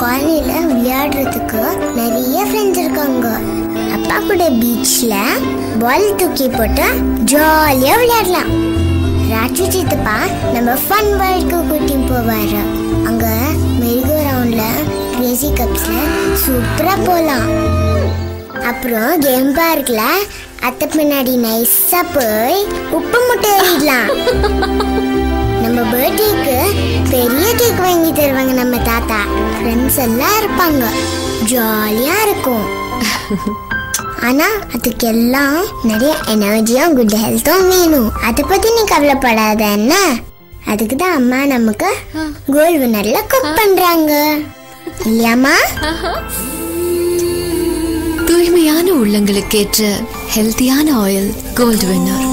காலனில விளையாடுறதுக்கு நிறைய ஃப்ரெண்ட்ஸ் இருக்காங்க. அப்பா கூட பீச்ல பால் தூக்கி போட்டு ஜாலியா விளையாடலாம். ராஜு சித்தப்பா நம்ம ஃபன் வேர்ல்டுக்கு கூட்டிட்டு போவாரு. அங்க மெரிகோ ரவுண்ட்ல கிரேசி கப்ஸ்ல சூப்பரா போலாம். அப்புறம் கேம் பார்க்ல அத்தை பின்னாடி நைஸா போய் உப்பு முட்டை ஏறிடலாம். நம்ம பர்த்டேக்கு பெரிய கேக் வாங்கி தருவாங்க நம்ம தாத்தா. ஃப்ரெண்ட்ஸ் எல்லாம் இருப்பாங்க. ஜாலியா இருக்கும். ஆனா அதுக்கெல்லாம் நிறைய எனர்ஜியும் குட் ஹெல்த்தும் வேணும். அதை பத்தி நீ கவலைப்படாத என்ன. அதுக்கு தான் அம்மா நமக்கு கோல்ட் வின்னர்ல குக் பண்றாங்க இல்லையாமா? தூய்மையான உள்ளங்களுக்கு ஏற்ற ஹெல்த்தியான ஆயில் கோல்ட் வின்னர்.